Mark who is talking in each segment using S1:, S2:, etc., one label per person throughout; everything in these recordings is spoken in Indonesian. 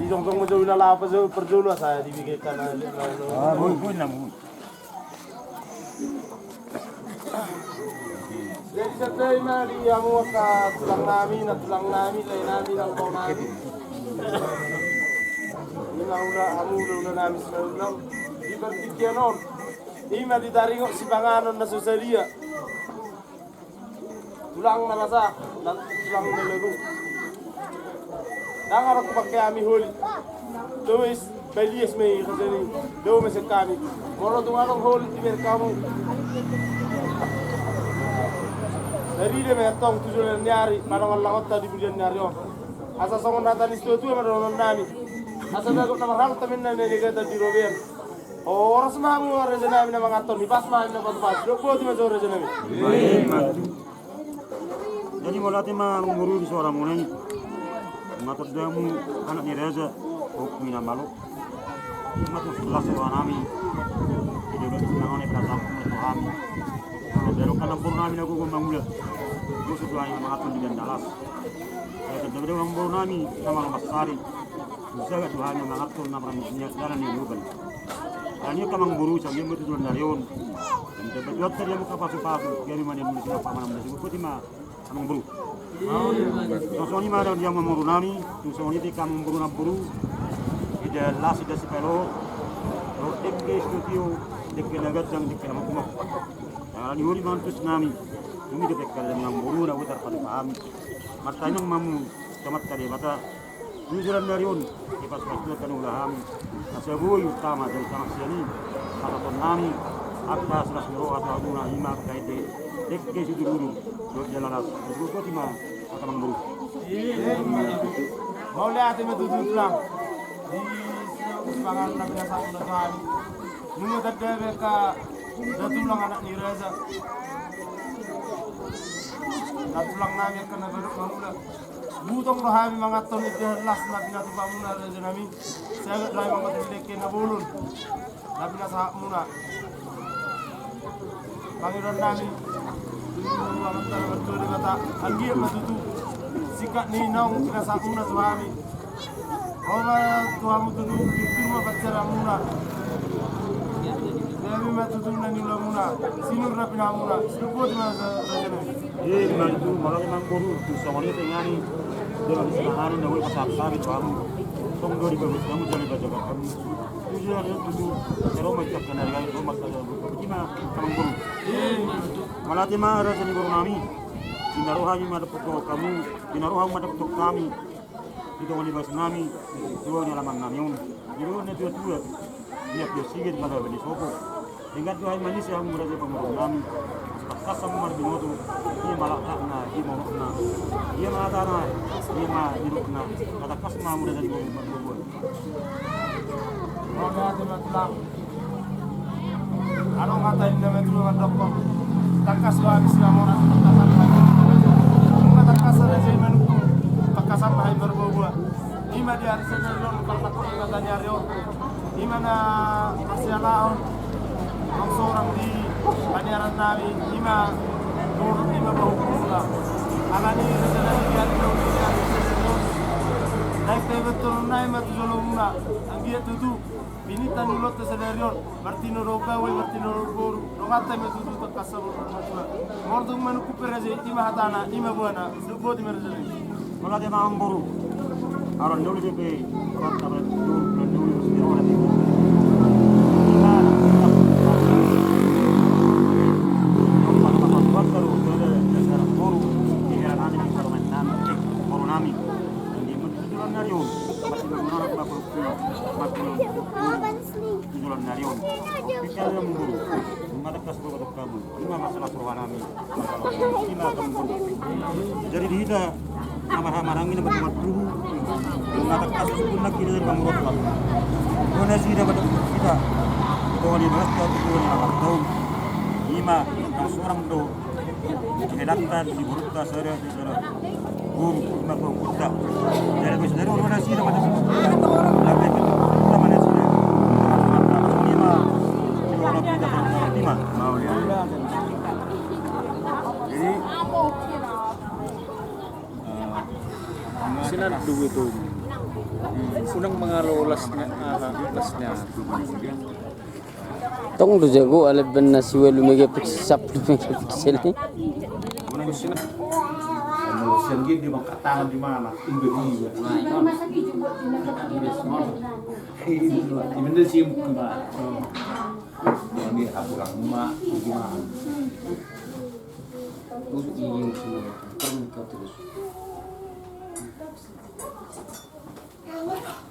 S1: Jongkong mo jauh lala apa jauh perjulu saya dibikirkan
S2: Bukan namun.
S1: Jadi setelah na di amu ka tulang nami lain nami nang kau nami. Ina udah nami sebelang di bertikianon. Ima ditaringok si panganon na susaria. Tulang na masa dan tulang na lagu. Dangar aku pakai ami holi. Tuis belies me khazani. Do me se kami. Moro tumarong holi di kamu. Dari dia metong tujuan nyari, marang Allah kota di bulan nyari oh. Asa songon nata ni stu tu marang nami. Asa dago na marang tamin na negata di Robert. Oh, orang semua mu orang jenami na mga ton, pas mah na pas. Dopo di majo orang jenami.
S2: Jadi mulai tema mengurus seorang mulai. Matut dia mu anak ni Reza, hukum ina malu. Matut sebelah seorang nami. Jadi udah senang ni perasaan kami. Pero kalampur namin ako kung mangula. Gusto ko ay mga tundigan dalas. Kaya kadang ang buro namin sa mga masari. Gusto ka tuhan ng mga tun na maraming sinyasaran ng lugan. Kanya ka mang buro sa mga tutulan na riyon. Ang tabatwat sa riyan mo kapaso-paso. Kaya naman yung mga pamanam na siguro. Kuti ma amang buro. So ni ma daw diyan mamuro namin. So ni di ka mang buro na buro. Ida lasi da si pero. Rotek ke studio. Dikinagat yang dikinamakumak. Ni hori mantus nami, kami dekat dengan buru na utar pada paham. Mata ini mamu camat tadi mata tujuan dariun kipas waktu kan ulaham. Asabu utama dari sama sini kata nami apa sudah suruh atau aku na lima kait dek ke situ dulu dua jalan las. Itu kau tima kata mangburu.
S1: Mau lihat ini tujuh tulang di sepangan nabi satu negara. Nunggu tadi mereka Datulang anak ni Reza. Datulang namin ka na beruk mamula. Butong rohami mga ton iti las na pinatupa muna Reza namin. Sagat rai mga tileke na bulun. Na pinasa muna. Panginoon namin. Tulungan ang tala berturi mata. Anggir matutu. Sikat ni naong pinasa muna suami. Oba tuhamu tunu. Firma bacara muna. Kami matutulungan nila muna. Sinong rapina muna. Sino po di mga
S2: Mantu malah memang buru. Sama ni tengah ni dia habis nahan ni nawi pasal sabit kamu. Tong dori bagus kamu jadi baca kamu. Tujuh hari itu kalau macam kena dengan itu masalah. Bagaimana kamu buru? Malah tema ada seni buru nami. Dinaruh haji mada pokok kamu. Dinaruh haji mada pokok kami. Itu wani bas nami. Dua ni alaman nami un. Dua ni dua. Dia pergi ke mana beli sopo. Hingga tu hari manis yang berada pemurung nami. Kasam mar binotu. Ia malah na, ia mau na. Ia mana na, ia mah hidup na. Kata kasma berada di bawah berbuat.
S1: Mau lihat ini tulang. Ano kata ini nama tulungan dokter. Takas lagi si amoran. Takas aja menu. Takasan mahal berbuat. Ima dia hari senelon kalau tak kata nyari Imana Asialaon ang seorang di Banyaran Nabi lima bahukula alani resalan diari diari sesuatu naik betul naik matulung muna ang dia tutu binitan ulot tesedarion martino roga we martino rogo rongata metutu takasab matua mordung manuku peraje ima hatana ima buana subo di merzali
S2: Mula dia mamburu aron dulu DP orang tamat dulu sendiri di jadi dia marang-marang ini buat dulu mengatak kasus pun lagi dari pamrot lah mana sih dapat kita itu di mereka itu yang akan tahu lima yang seorang do dihidangkan di burukta sehari guru lima kita jadi dari orang mana sih dapat lagi kita mana sih lima di orang kita lima mau lihat jadi
S1: Sinan duwe to.
S3: Unang mga lasnya.
S4: Tong do jago alaban na siwa lumegapixel ni.
S1: Manusia gitu di tangan di mana? Ibu-ibu. Ini sih gimana? Ini pulang rumah gimana?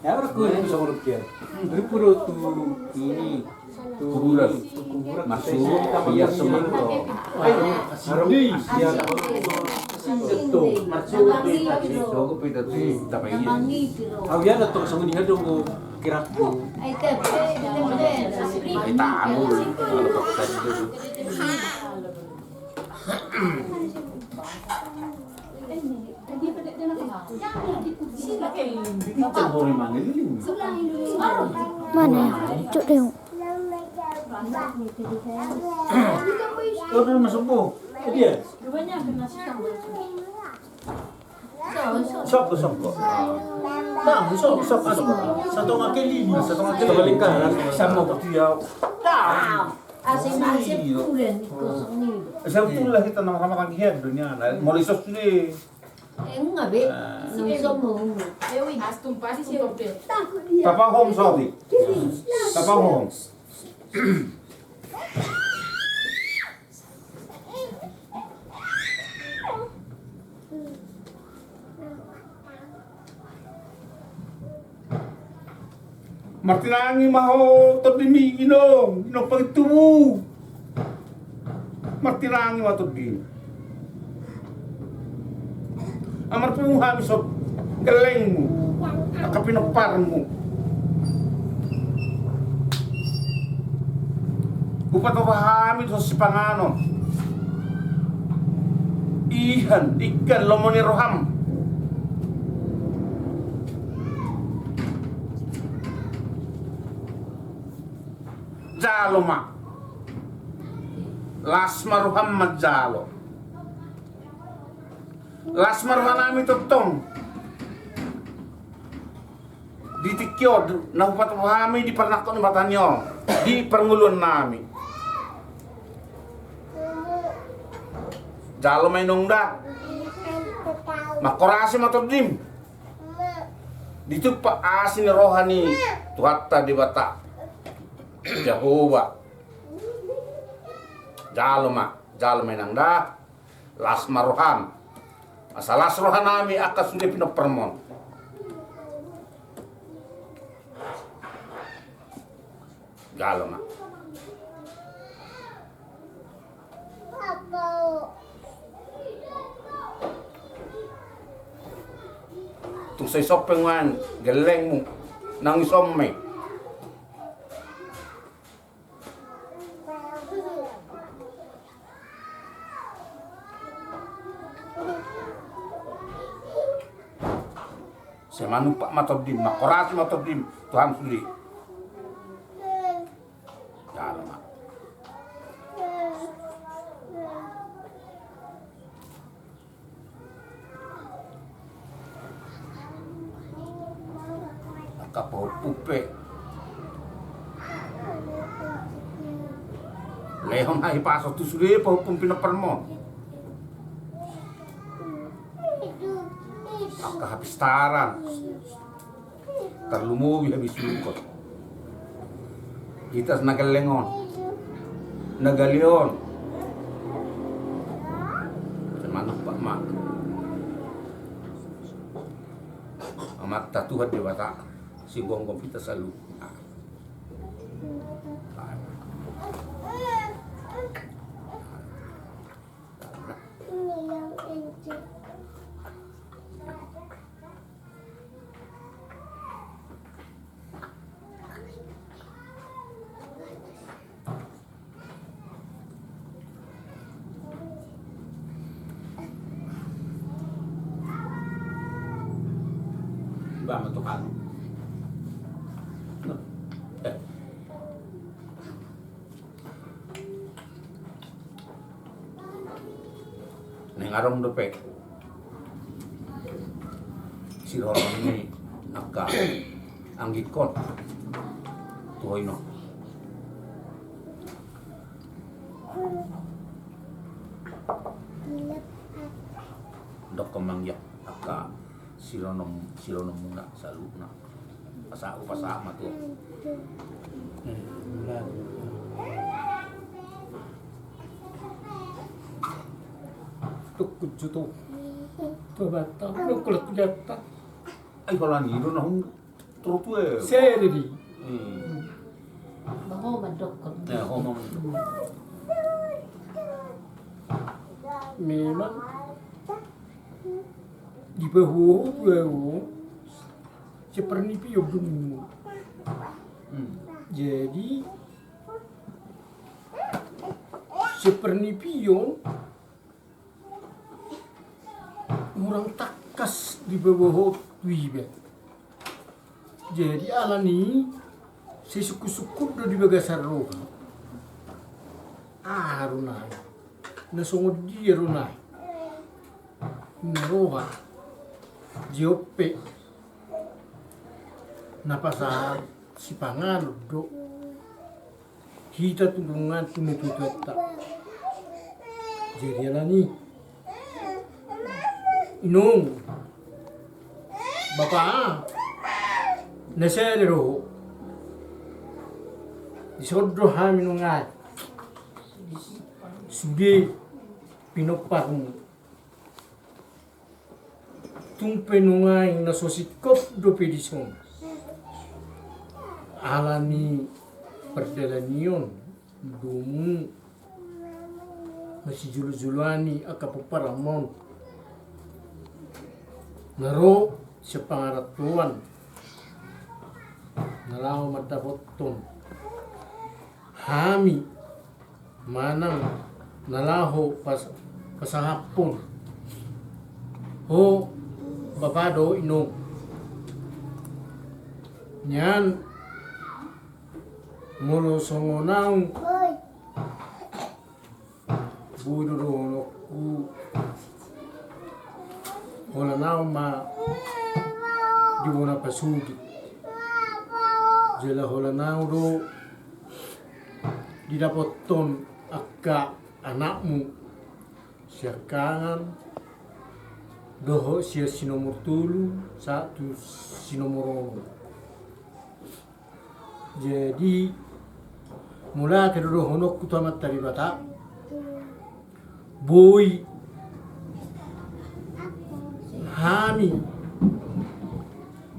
S3: Ya berkulit bisa merupiah. Berpuru tuh ini
S1: Kuburan masuk biar semangko. Harus biar itu masuk di jogo pita tu tapi ini.
S3: awian atau sama dia dong kira
S1: Kita ambil kalau dokter itu. Campur mana ini?
S5: Mana ya? Cuk deh.
S1: Kau udah masuk bu? Dia? Sok kok. Nah, sok masuk. Satu ngake lili, satu ngake balikan sama dia.
S6: Asing-asing pulen kosong ni.
S1: Saya pula kita nama kagian dunia. Mulai sos ni.
S6: Enggak be. Sing mo.
S1: Papa home sorry. Papa home. Martinangi maho todimi inom pagtumu. Martinangi maho todimi. Amar pumuha sob galengmu, nakapinoparmu. Upat mapahami sa sipangano. Ihan, ikan, lomoni roham. Jalo ma. Lasma roham majalo. Lasma rohanami totong. Ditikyo, nahupat mapahami di pernakto ni batanyo. Di perngulun nami. Jalo may nungda. Makorasi matodrim. Dito pa asin rohani tuhatta di bata. Jehovah. Jalo may nangda. Lasma roham. Masalah rohanami akas sudah pinopermon. Jalo ma. Tung sa isopengan, geleng mo, nang isomme. Saya manupak matobdim, makorasi matobdim, Tuhan suri. Jalo ma. Kapau pupe. Lehon hai paso tu sudah pau pumpina permo. Aka habis taran. Terlumubi habis lukot. Kita nagalengon. Nagalion. Mana Pak Mak. Amat tatuhat di batak. Si gonggong kita selalu. Ba matukan. Neng arong depek. Si Rolang ini nak
S3: ka anggikon tuhoino dok kemang ya aka silonom muna saluna pasa matu
S7: tuk kujuto babata no kulat kujata
S3: ay kalau ni na hong trotu
S7: seri
S6: Bago madok ko.
S3: homo
S7: memang di bawah seperti pio dulu. Jadi seperti pio orang takas di bawah wibe. Jadi alani sesuku-suku do di bagasar roh. Runai. Nasungod di runai. Naroha. Jope. Napasa si pangan do. Kita tulungan tunututata. Jadi alani. Inung. Bapak. Nasere roho. Disodro haminungat. Sude pinopang tumpe nungai nasosikop do pedison. Alani perdelanion dumu masih julu-juluani akapaparamon. Naro sepangaratuan nalaw madapoton hami manang nalaho pasahapon ho babado ino nyan molo songonang buduro ku hola nao ma diwona pasugi jela hola nao do didapoton akka anakmu siakangan doho sia sinomor tulu satu sinomor jadi mula kedua honok kutamat tari bata boy hami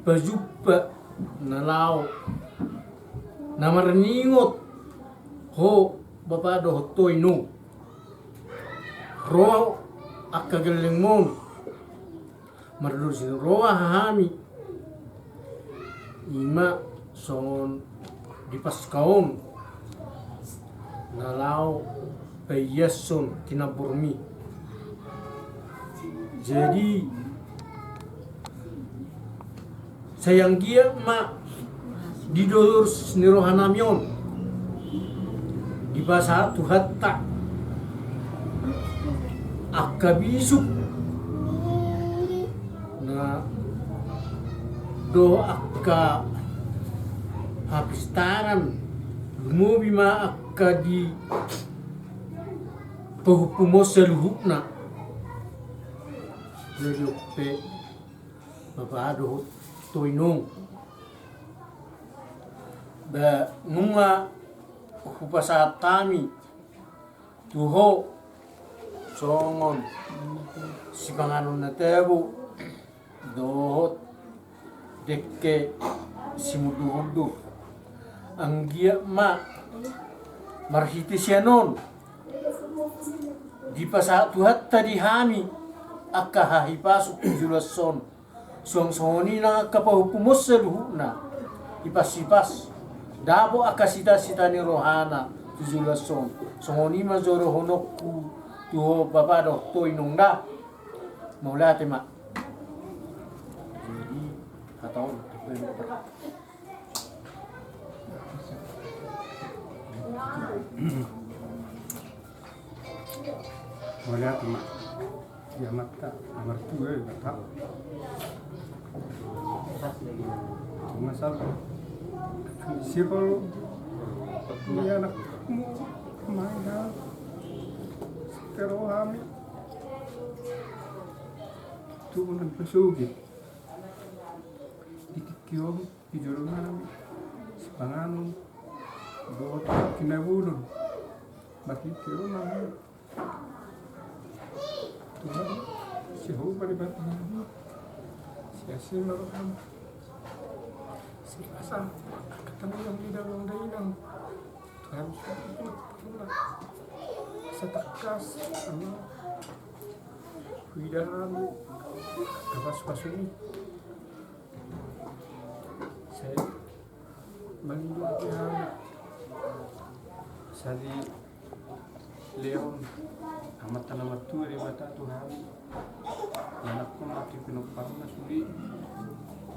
S7: pajupa nalau namarningot ho bapak do toino roa akagaling mon mardur sin roa hami ima songon di paskaon nalau payason tinaburmi jadi sayang dia ma didolur nirohanamion di bahasa tuhatta akabisuk na do akka habis tangan lumubi ma akka di pahupumos seluhukna jadi ope babado toinong ba nunga upasat kami tuho songon si panganon na tebo dohot dekke si mudu-mudu ang gia ma marhiti siyanon di pasat tuhat tadi hami akka hahipasok julason song-songoni na kapahupumos sa luhuna ipasipas dabo akasita-sita ni rohana tujulason songoni mazoro honokku tuho babado toinong da maulate ma jadi hatau maulate ma ya mata nomor 2 batao
S3: masalah sirol punya anakmu mana terohami tuunan pasugit itikiyom ijulungan sepanganong buat kinabulon makikiro naman Tuhan si Jehovah dibantu siya meroham si pasang ketemu yang di dalam dainang Tuhan sudah setakas sama hidangan kapas-pasuni saya mengingatkan sali Leon amat tanamat tu dari mata Tuhan anak pun mati pinupang na suli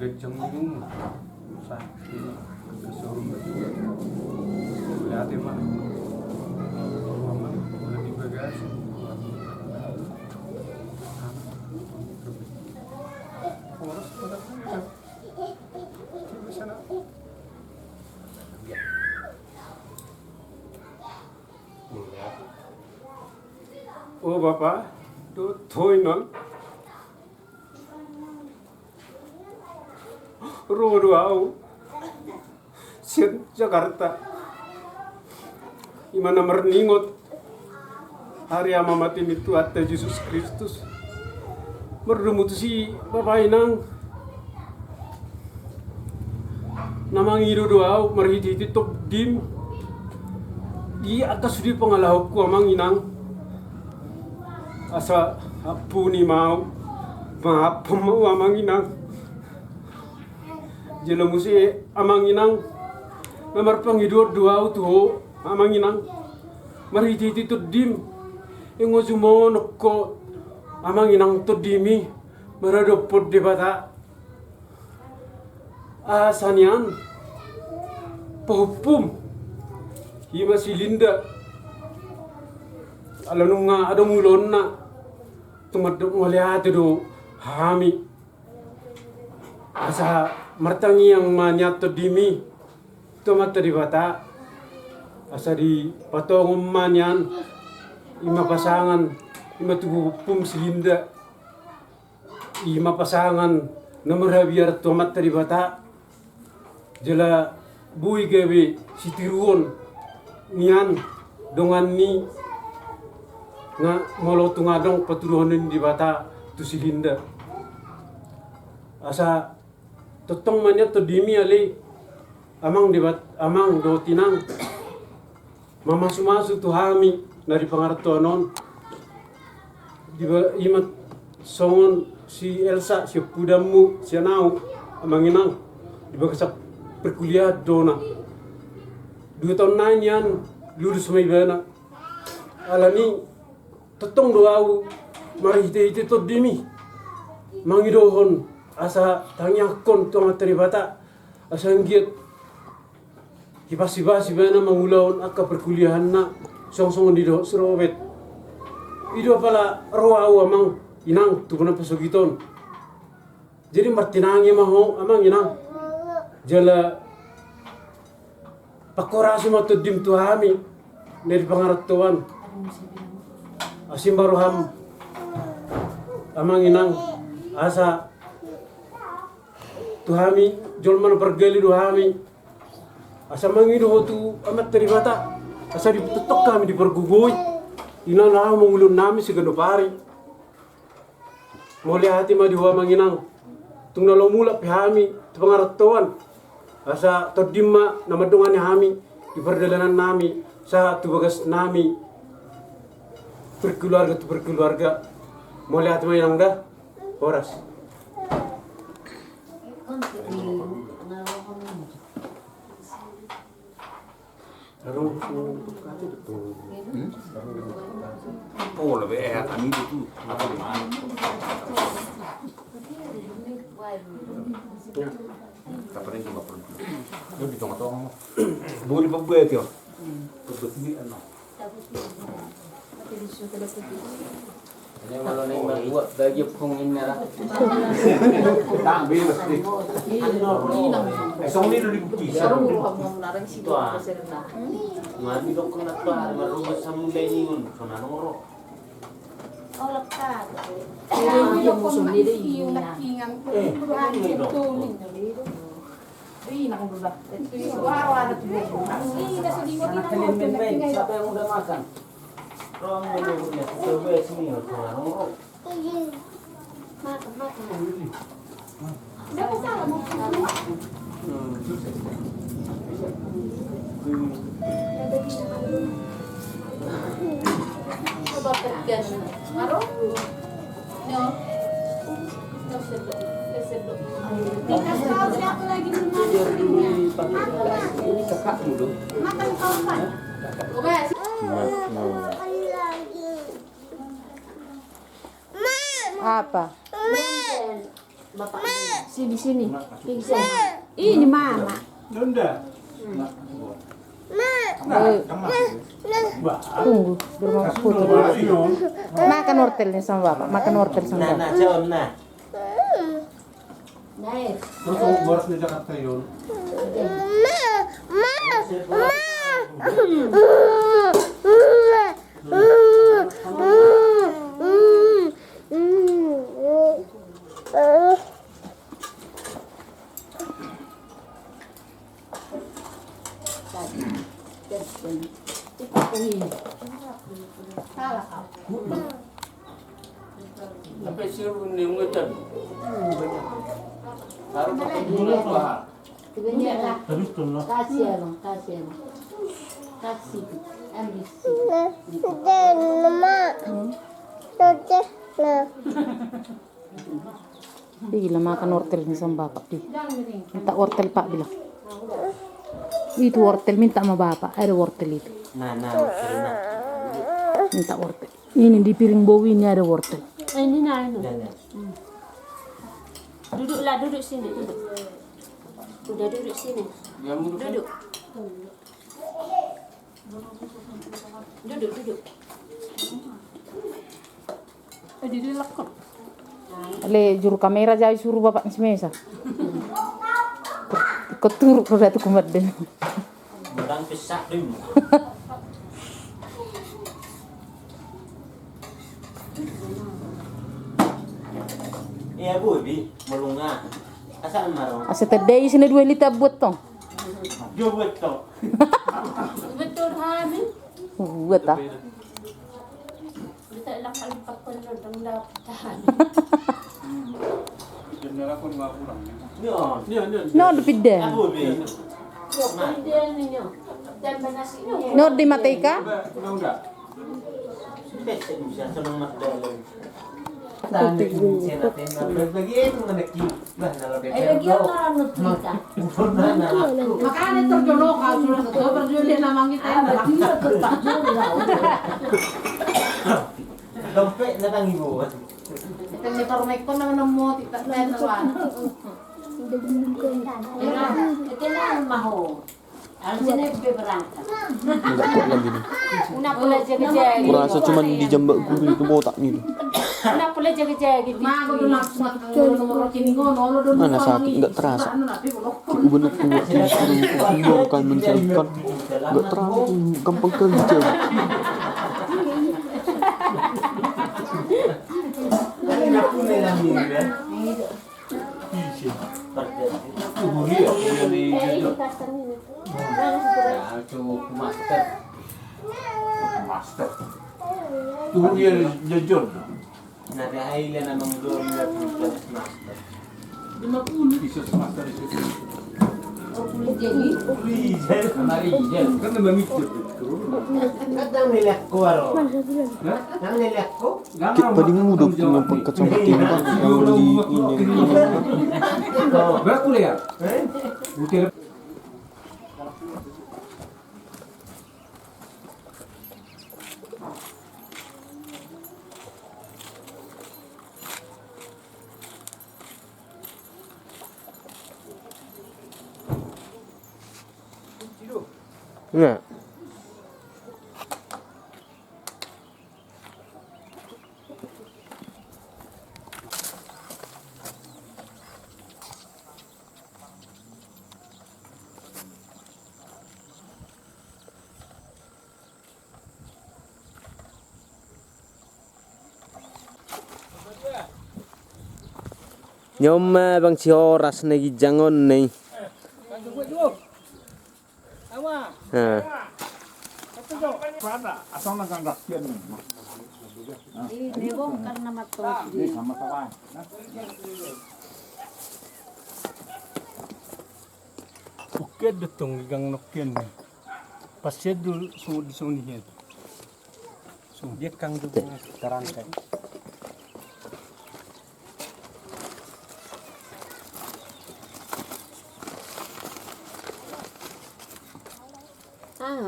S3: gajang minum saat ini kesuruh betul lihat mah mama lebih bagas harus pada kan di sana. Oh Bapak, tu thôi non. Rodo au. Sian Jakarta. Imana merningot hari ama mati itu atta Yesus Kristus. Merdumutusi Bapak inang. Namang ido doau merhiti top dim. Di atas di pengalahku amang inang. Asa apu ni mau maaf mau amang inang jelo musi amang inang nomor pangidor dua tu amang inang mari titi tu dim ingo jumo nokko amang inang tu dimi merado pod debata asanian pohupum hima silinda alanunga ada mulonna tumadok melihat itu hami asa martangi yang manyato dimi tomat di bata asa di patong manyan ima pasangan ima tubuh pum silinda ima pasangan nomor biar tomat di bata jela bui gawe sitiruon nian dongan ni nga molo tungadong patulonin di bata tu silinda asa totong manya to dimi ali amang dibat amang do tinang mama sumasu tu hami dari pangartonon di imat songon si Elsa si pudamu si nau amang inang di bagasak perkuliah dona 2 tahun nain yan lulus may bana alani totong doau mari hite to dimi mangidohon asa tangyakon to materi bata asa ngiet hibasi-basi bana mangulaon akka perkuliahan na song-song di do Surobet ido pala roau amang inang tubuna pasugiton jadi martinangi maho amang inang jala pakorasi matudim tuhami dari pangaratuan asim baruham amang inang asa tuhami jolman pergali duhami asa mangido tu amat teribata asa ditutok kami di pergugoi ina lah mengulun nami segendo pari moli hati ma diwa manginang tungna lo mula pihami tu pangaratuan asa todimma namadongani hami di perdalanan nami sa tu bagas nami berkeluarga tu berkeluarga mau lihat mana yang dah horas
S8: oh lebih kami itu apa gimana kapan yang cuma perlu lebih tong-tong boleh berbuat ya berbuat ni ano
S4: Ini malah ning buat bagi pungin na.
S8: Tak bebas deh. Song ni udah dibuktikan.
S4: Mati dok kena to ada marunga samulay ningon sona noro.
S6: Yung musuh ni deh yung nakingan.
S4: Siapa yang udah makan? Rom menurutnya coba sini sona noro. Ini kakak dulu.
S9: Apa?
S6: Sini sini. Ini mama.
S3: Nunda.
S9: Tunggu, belum mau foto. Makan wortelnya sama bapak, makan wortel sama bapak.
S4: Nah, jawab nah.
S6: Naik.
S3: Terus kamu boros di Jakarta yun.
S4: Sampai siru ni ngecat. Taruh pakai
S6: Dulu
S4: apa?
S6: Sebenarnya lah.
S3: Terus tuh lah.
S6: Kasih abang, kasih abang. Kasih. Ambil.
S9: Bilang makan wortelnya sama bapak di. Minta wortel pak bilang. Itu wortel minta sama bapak, ada wortel itu.
S4: Nah.
S9: Minta wortel. Ini di piring bau ini ada wortel.
S6: Ini nah. Duduklah, duduk sini, duduk. Udah duduk sini. Duduk. Duduk. Duduk lekuk.
S9: Ale juru kamera jauh suruh bapak si mesa. Keturuk roda tu kumat deh.
S4: Bukan pesak dulu. Iya bu, bi melunga. Asal marong.
S9: Asa tadi sini 2 liter buat tong.
S4: Jo betul.
S6: Betul hamil.
S9: Buat ah.
S6: Kita lang kalipat ko na lang tahan.
S9: No dipide.
S4: Abu bi.
S6: Pwede ninyo. Tamba na si inyo.
S9: No di matika.
S4: Pese bisa senang mak dalam.
S3: Tani.
S4: Bagian mana ki? Bah nalo
S6: Ay, lagyan ka lang ng trika.
S10: Makanya terjolok kalau sudah ke berjulian namang kita
S6: Ay, bagyo ka pa.
S4: Dompet na tang ibu.
S10: kita ni permek ko naman mo tidak lain naman.
S6: Ito na ang maho. Ang sinabi berangkat.
S11: Enggak kuat lagi nih.
S6: Una pula jaga-jaga.
S11: Kurasa cuman di jambak guru itu botak nih.
S6: Una pula jaga-jaga.
S10: Mago doon lang sa nomor kiningo no doon.
S11: Mana sakit nggak terasa. Bener kuat disuruh kan mencarikan nggak terasa gampang kerja.
S4: Aku melang ni ya.
S8: Master. Tuh dia jujur.
S4: Nah, dia namang doon na plus master.
S3: 50 iso sa master iso.
S8: Kan naman mikir.
S4: Kadang nilak ko aro. Nang nilak ko?
S11: Kit paling mudah punya pagkacamputin kan yang di ini.
S8: Berapa kuliah? Bukti
S11: Nah,
S12: Nyoma bang si horas na gijangon nih.
S8: Asal nak angkat kian ni.
S10: Ini bongkar nama tuh.
S8: Sama kawan.
S7: Oke datang gang nokian. Pasnya dulu semua di sini ya. Semua dia kang dulu terangkai.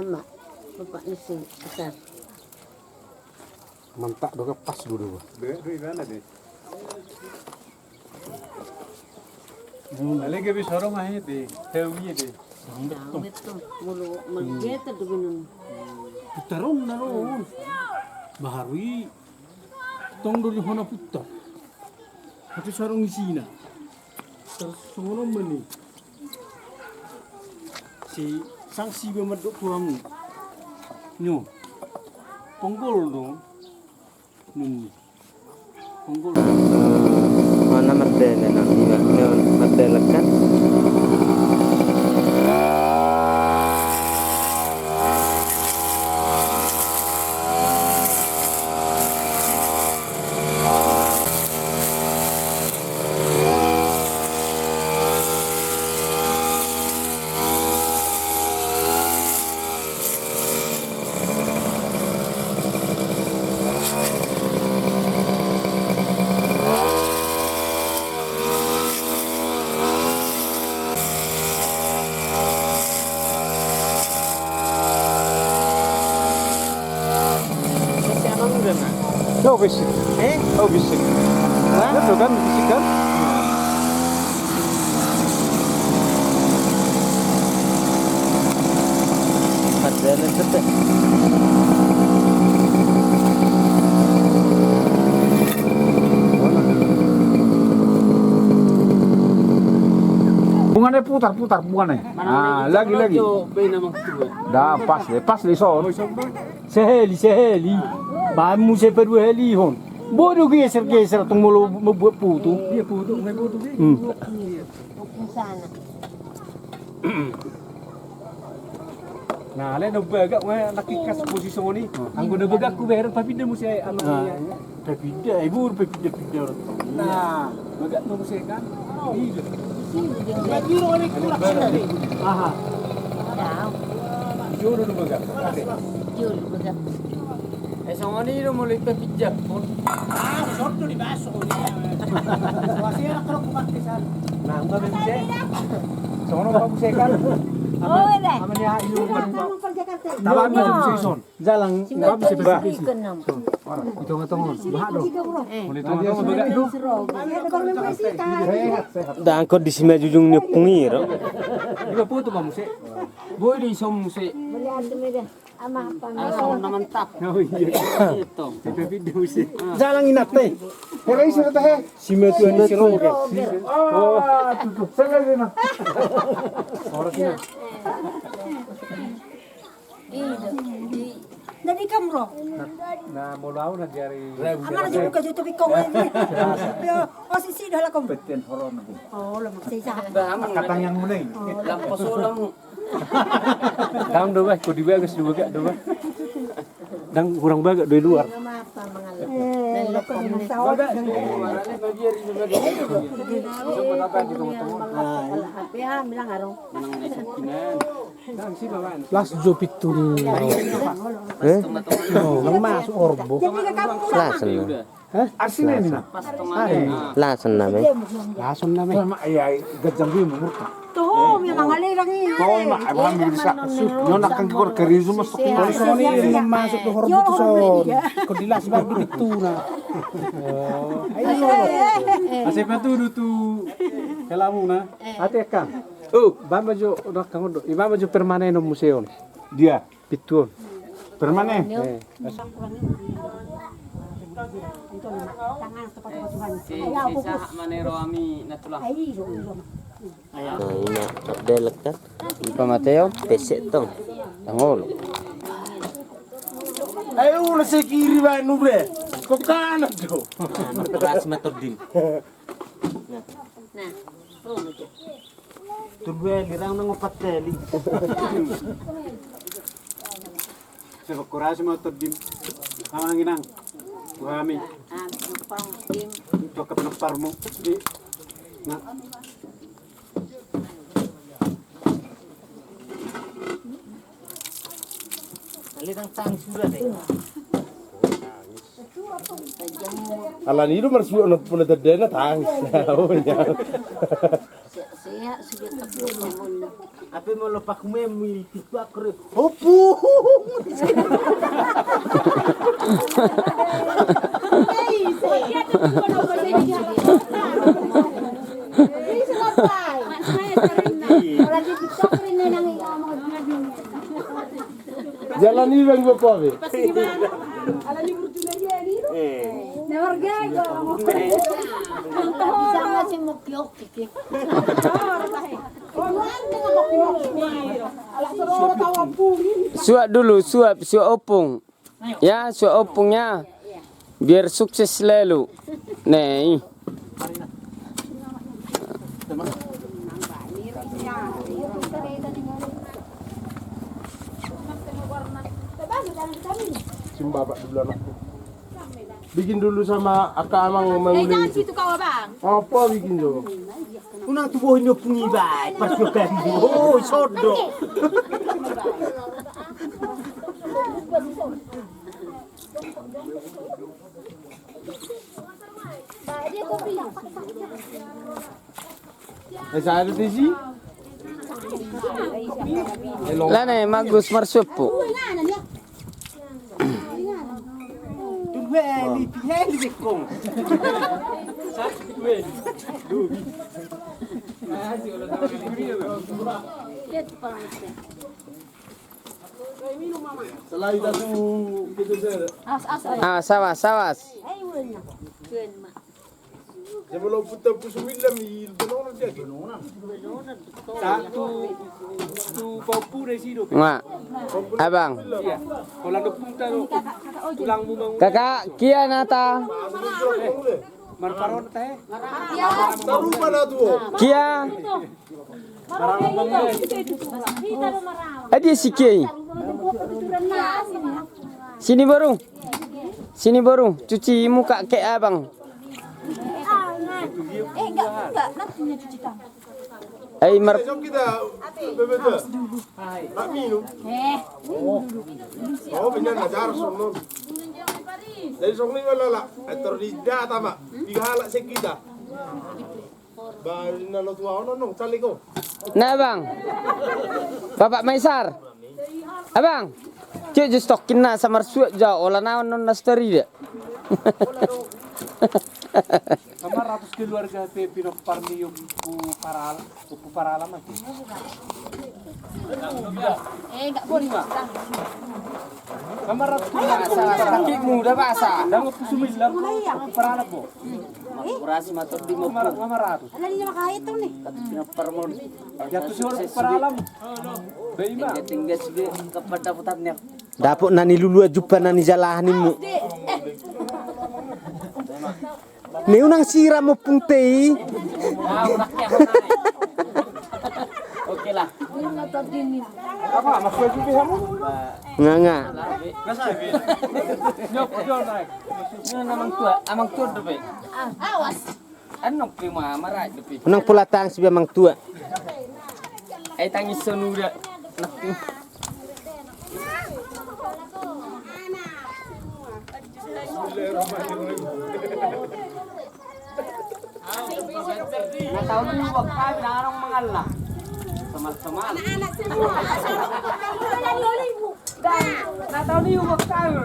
S10: Mak. Bapak isi besar.
S3: Mantak doga pas dulu.
S7: Doi mana deh? Lagi habis orang aja deh, hewi deh.
S10: Betul. Mulu melgeta dulu.
S7: Putaron naron. Baharui tong dulu hona putar. Hati sarong isina. Terus sono meni. Si sanksi bemaduk tuamu. Nyo. Ponggol dong. Ponggol.
S12: Mana merdeka nanti merdeka kan?
S3: Oh bisik. Oh bisik. Betul kan bisik kan?
S12: Ada cetek.
S8: Bungannya putar bungannya. Ah, lagi. Dah pas deh son.
S7: Seheli. Bamu seperu heli hon. Bodoh geser tung mulu membuat putu. Iya putu, nggak putu.
S10: Sana.
S7: Nah, lain nak bagak nggak nak ikas posisi ni. Anggo nak bagak ku bayar tapi dia mesti anak. Tapi dia ibu dia. Nah, bagak tu mesti kan. Iya. Lagi orang ni kurang sekali. Aha. Jauh dulu bagak.
S10: Jauh bagak.
S7: Sama ni lo mulai pepijak pun.
S10: Masuk tu di masuk ni. Masih nak keruk pakai sana.
S7: Nah, enggak bisa. Sono kamu sekan.
S10: Oh, ini.
S7: Amanya ilu kan.
S10: Jalan
S7: Talan bisa son. Jalan enggak bisa berbisa. Hitung-hitung. Bahak dong. Mulai hitung-hitung bagak itu.
S12: Dah angkot di sini jujung nyepungir.
S7: Iba putu kamu se. Boy di som se.
S10: Ama apa?
S7: Asal mantap. Oh iya. Itu. Tapi video sih. Jalan inap teh.
S8: Helai sih teh.
S7: Sima tu ni siro.
S8: Oh, tuh. Sekali na.
S7: Orang sini.
S10: Dari kamro.
S7: Nah, mau lawan nak dari.
S10: Aman aja buka YouTube kau ini. Oh sisi dah lah kau.
S8: Beten horon.
S10: Oh, lama sisa.
S8: Katang yang mulai.
S7: Lampos orang. Dalam doa, kau di bagas dua gak doa. Dan kurang bagak dari luar.
S10: Apa mengalir? Dan lokal ini sawah. Ya, bilang arong.
S7: Las jopitun. Oh, masuk orbo.
S12: Lasan na.
S8: Asin ni na.
S12: Lasan na may.
S7: Lason na may.
S8: Ay gajang bi mumurta.
S10: Tuh, yang ngalirang ini.
S8: Kau mak abang bisa. Yo nak kan kor kerizu masuk.
S7: Kalau ini masuk ke orbo tu so. Kau dilas baru itu na. Asep tu tu. Kelamu na. Ate kan. Oh, bamba jo nak kangodo. Ibamba jo permanen no museo.
S8: Dia
S7: Pitun.
S8: permanen.
S12: Nah, ini merdeka kan? Di Mateo pesek tong. Tangol.
S8: Ayo ulah sekiri ba nubre. Kok kanan do.
S12: Beras metodin.
S6: Nah, oh betul.
S4: Tungguin, dirang nang pateli.
S3: Sebab kurasi mau terdim. Amangin ang. Buhami.
S6: Pang tim.
S3: Cokap naparmo. Di. Na.
S4: Alirang tang sudah deh.
S1: Alan itu mersuak nak pun ada dana tang.
S6: Saya sudah takut.
S4: Apa mau lepak memi tipu akre. Hopu.
S1: Jalan ini bang bapak be.
S12: Suap dulu, suap opung. Ya, suap opungnya. Biar sukses selalu. Nih.
S1: Simba pak dulu anakku. Bikin dulu sama Aka Amang menguli.
S10: Jangan situ kau bang.
S1: Apa bikin dulu?
S4: Unang tubuh ini pungi baik. Persiapan oh sodo.
S1: Saya ada di sini.
S12: Lah nih, magus marsup po.
S4: Tungguin, di bekong.
S1: Selain itu gitu saja.
S12: Ah, sawas.
S1: Sebelum putar pusumillam il benar dia.
S3: Tu papu dari situ.
S12: Nga. Abang.
S3: Kalau ada punta tulang bumang.
S12: Kakak, kia nata.
S3: Marparon teh.
S1: Tahu mana tu?
S12: Kia. Dia si Kiai. Sini baru. Cuci muka kayak abang.
S10: Enggak, nanti punya cuci tangan.
S1: Jom kita bebetul. Nak minum. Oh benar najar sono. Dari sono wala la. Ator di data mak. Bihala sekita. Bari na lo tuwa no cali ko.
S12: Nah abang. Bapak Maisar. Abang. Cuk just tokin na sa marsuak ja ola naon non nastari dia.
S3: Kamar ratus keluarga pe pinok parmi yung paralam lagi.
S10: Enggak boleh.
S3: Kamar ratus
S12: Kakimu udah basah.
S3: Dang pusumillam paralam po.
S12: Kurasi matur di mo.
S3: Kamar ratus.
S10: Ala niya makahit to ni.
S12: Pinok parmon.
S3: Jatuh suara paralam. Beima.
S12: Tinggal sige kepada putatnya.
S4: Dapok nani lulu ajupan nani jalahanimu. Ni unang siram mo pung tei.
S12: Oke lah.
S3: Apa maksud juga kamu?
S4: Nga.
S3: Nyok naik.
S12: Amang tua depe.
S10: Awas.
S12: Anok prima marah depe.
S4: Unang pulatang si mang tua.
S12: Ay tangis sonuda. Nataon ni wag kami narong mangalah. Semal-semal.
S10: Anak semua.
S12: Nataon ni wag kami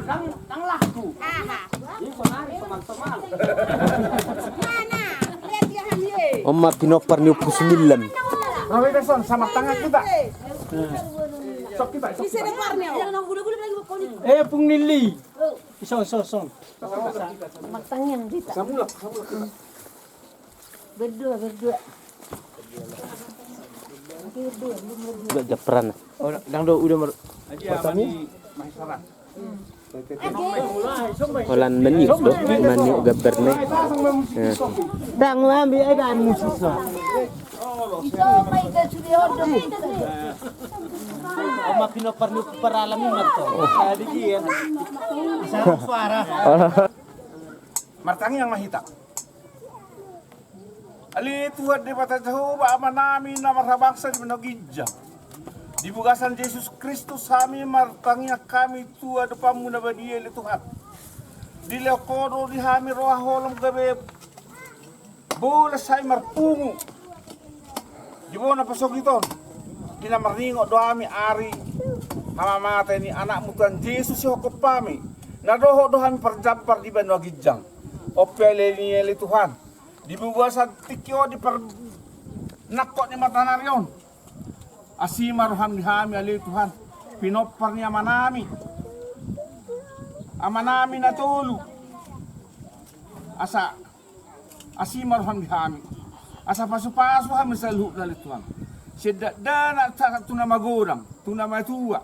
S12: nang laku. Ini konari semal-semal.
S4: Oma pinopar ni pusumillam.
S3: Rawi beson sama tangan kita. Sok kita. Pung nili. Son.
S10: Matangnya dita.
S3: Samula.
S10: Berdua.
S4: Udah japran.
S3: Oh, dang do udah mer. Aji abani mahisaran.
S12: Holland meniup doh, maniup gaberne. Dang lambi ay ban musisa.
S4: Oma pinoparnu paralami marto. Tadi dia. Bisa suara.
S1: Martangi yang mahita. Ali tuhan di mata Jehovah amanami nama bangsa di Menogija. Di bugasan Yesus Kristus kami martangi kami tua depanmu na badia li Tuhan. Di leokodo di kami roh holom gabe. Bola say marpungu. Di bona pasok ito. Kina maringo doami ari. Hamamata ni anakmu Tuhan Yesus yoko pami. Nadoho dohami perjampar di Menogijang. Opele ni li Tuhan. Di bugasan tikyo di per nakot ni matanarion. Asimaruhan kami ali Tuhan, pinopar niya amanami na tulu. Asa asimaruhan kami, asa pasu-pasu kami sa luhut na Tuhan. Sidadana at tuna magurang, tuna matua.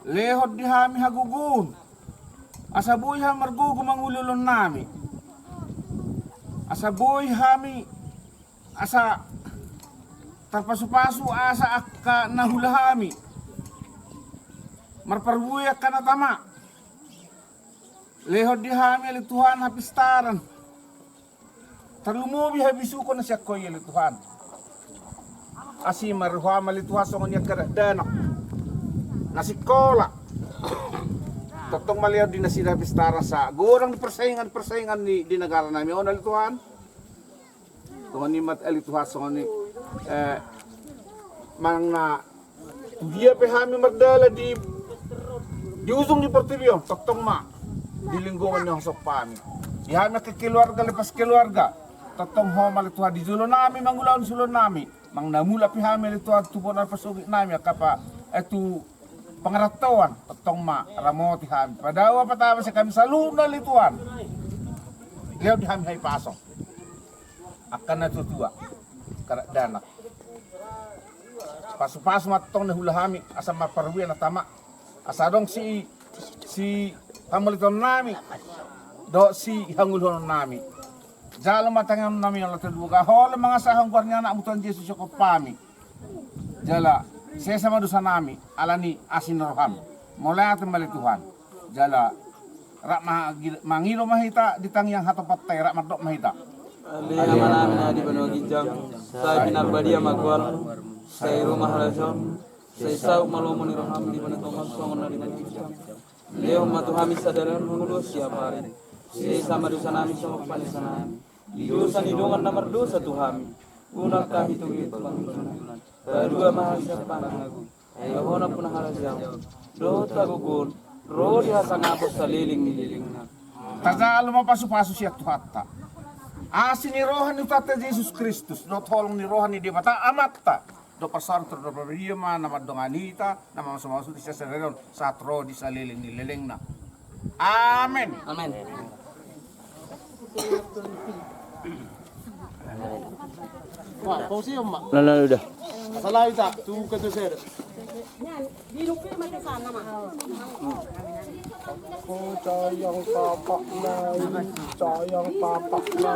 S1: Lehod di kami hagugun, asa buhay kami margugo mangululon nami. Asa buhay kami, asa terpasu-pasu asa akka nahulahami. Marparbuya ka na tama. Lehod di hami ali Tuhan hapistaran. Tarlumubi habisuko na siya koy ali Tuhan. Asi maruham ali Tuhan songon niya karadanak. Nasikola. Totong maliyaw din na sila hapistaran sa gurang persaingan di negara namin. O ali Tuhan. Tungan ni mat ali Tuhan songon ni mga dia pehami magdala di usong ni Portillo toktong ma di linggungan niyo sa pami di hami ke keluarga lepas keluarga toktong ho malituha di zulon nami mangulaon sulon nami mang namula pehami lituha tuponan pasugit nami kapa etu pangaratawan toktong ma ramoti hami padawa patama sa kami saluna lituan leo di hami hay pasok akan natutua karak danak pasu-pasu matong na hulahami asa maparwi na tama asa dong si hamaliton nami do si hangulhon nami jalo matangan nami ang latadbuga hol mga sahang gwarnya na mutan Jesus ko pami jala saya sama dosa nami alani asin roham mulai atin malituhan jala rak mangilo mahita ditangyang hatopat tay rak madok mahita
S11: Ali amanami na di Menogijang sa pinagbadia magwal sa rumah rason sa isaw malumon ni roham di Menogijang songon na di Menogijang leo matuhami sa dalan mengulus siapa rin si sama dosa nami sa magpanisan nami dosa ni dongan na mardosa tuhami unang kami tugit pangitunan kedua mahal siya panagagun ayaw na po nahalasyaw do tagugun ro di hasangapos sa liling na
S1: Tagalo mapasu-pasu siya tuhata. Asin ni rohan ni Tata Yesus Kristus, no tolong ni rohan ni Dewata amatta. Do pasar do problema na madonganita na masumasu siya sa reron sa tro di sa liling ni liling na. Amen.
S12: Amen.
S1: Wah, pausi yung ma.
S12: Lalu dah.
S1: Salay ta, tu ka tu sir.
S6: Yan, dilupin mo sana ma.
S1: Sayang papa na, sayang papa na.